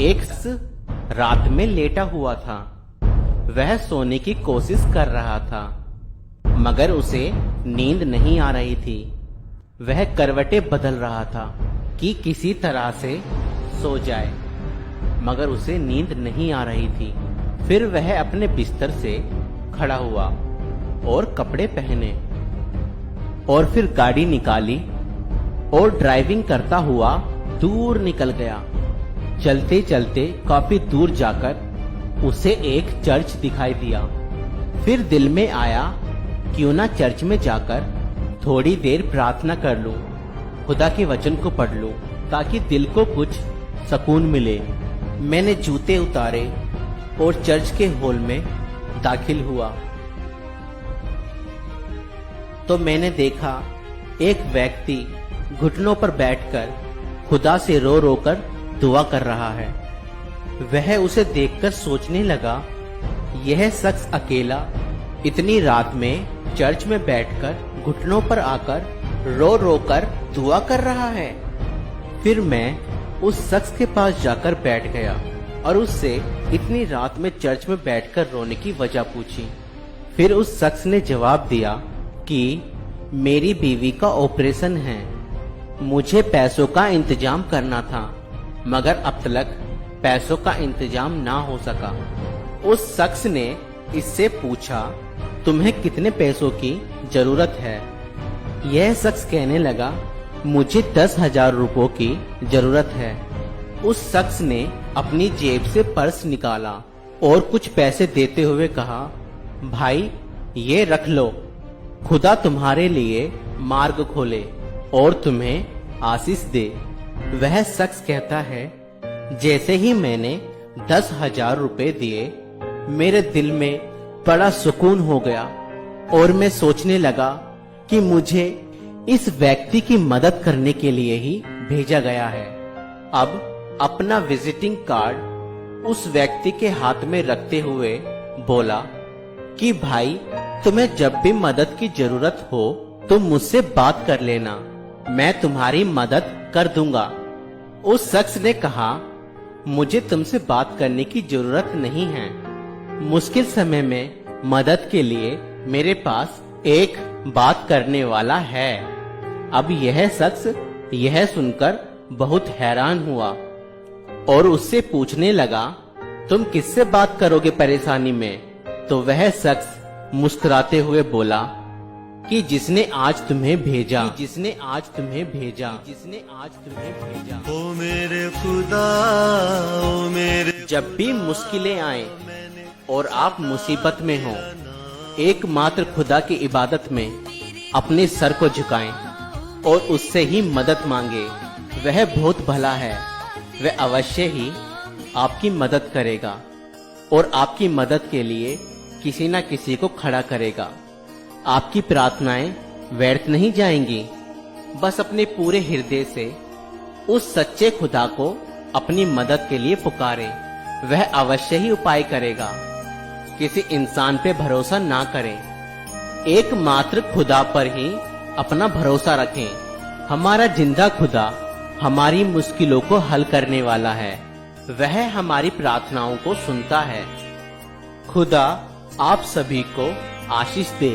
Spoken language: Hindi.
एक रात में लेटा हुआ था। वह सोने की कोशिश कर रहा था, मगर उसे नींद नहीं आ रही थी। वह करवटें बदल रहा था कि किसी तरह से सो जाए, मगर उसे नींद नहीं आ रही थी। फिर वह अपने बिस्तर से खड़ा हुआ और कपड़े पहने और फिर गाड़ी निकाली और ड्राइविंग करता हुआ दूर निकल गया। चलते चलते काफी दूर जाकर उसे एक चर्च दिखाई दिया। फिर दिल में आया, क्यों ना चर्च में जाकर थोड़ी देर प्रार्थना कर लूं, खुदा के वचन को पढ़ लूं, ताकि दिल को कुछ सुकून मिले। मैंने जूते उतारे और चर्च के हॉल में दाखिल हुआ तो मैंने देखा एक व्यक्ति घुटनों पर बैठकर खुदा से रो रो कर दुआ कर रहा है। वह उसे देखकर सोचने लगा, यह शख्स अकेला इतनी रात में चर्च में बैठकर घुटनों पर आकर रो रो कर दुआ कर रहा है। फिर मैं उस शख्स के पास जाकर बैठ गया और उससे इतनी रात में चर्च में बैठकर रोने की वजह पूछी। फिर उस शख्स ने जवाब दिया कि मेरी बीवी का ऑपरेशन है, मुझे पैसों का इंतजाम करना था, मगर अब तक पैसों का इंतजाम ना हो सका। उस शख्स ने इससे पूछा, तुम्हें कितने पैसों की जरूरत है? यह शख्स कहने लगा, मुझे 10,000 रुपयों की जरूरत है। उस शख्स ने अपनी जेब से पर्स निकाला और कुछ पैसे देते हुए कहा, भाई ये रख लो, खुदा तुम्हारे लिए मार्ग खोले और तुम्हें आशीष दे। वह शख्स कहता है, जैसे ही मैंने 10,000 रुपए दिए, मेरे दिल में बड़ा सुकून हो गया और मैं सोचने लगा कि मुझे इस व्यक्ति की मदद करने के लिए ही भेजा गया है। अब अपना विजिटिंग कार्ड उस व्यक्ति के हाथ में रखते हुए बोला कि भाई तुम्हें जब भी मदद की जरूरत हो तो मुझसे बात कर लेना, मैं तुम्हारी मदद कर दूंगा। उस शख्स ने कहा, मुझे तुमसे बात करने की जरूरत नहीं है, मुश्किल समय में मदद के लिए मेरे पास एक बात करने वाला है। अब यह शख्स यह सुनकर बहुत हैरान हुआ और उससे पूछने लगा, तुम किससे बात करोगे परेशानी में? तो वह शख्स मुस्कुराते हुए बोला कि जिसने आज तुम्हें भेजा, जिसने आज तुम्हें भेजा, जिसने आज तुम्हें भेजा। ओ मेरे खुदा, ओ मेरे, जब भी मुश्किलें आए और आप मुसीबत में हो, एकमात्र खुदा की इबादत में अपने सर को झुकाएं और उससे ही मदद मांगे। वह बहुत भला है, वह अवश्य ही आपकी मदद करेगा और आपकी मदद के लिए किसी न किसी को खड़ा करेगा। आपकी प्रार्थनाएं व्यर्थ नहीं जाएंगी। बस अपने पूरे हृदय से उस सच्चे खुदा को अपनी मदद के लिए पुकारें, वह अवश्य ही उपाय करेगा। किसी इंसान पे भरोसा ना करें, एकमात्र खुदा पर ही अपना भरोसा रखें। हमारा जिंदा खुदा हमारी मुश्किलों को हल करने वाला है, वह हमारी प्रार्थनाओं को सुनता है। खुदा आप सभी को आशीष दे।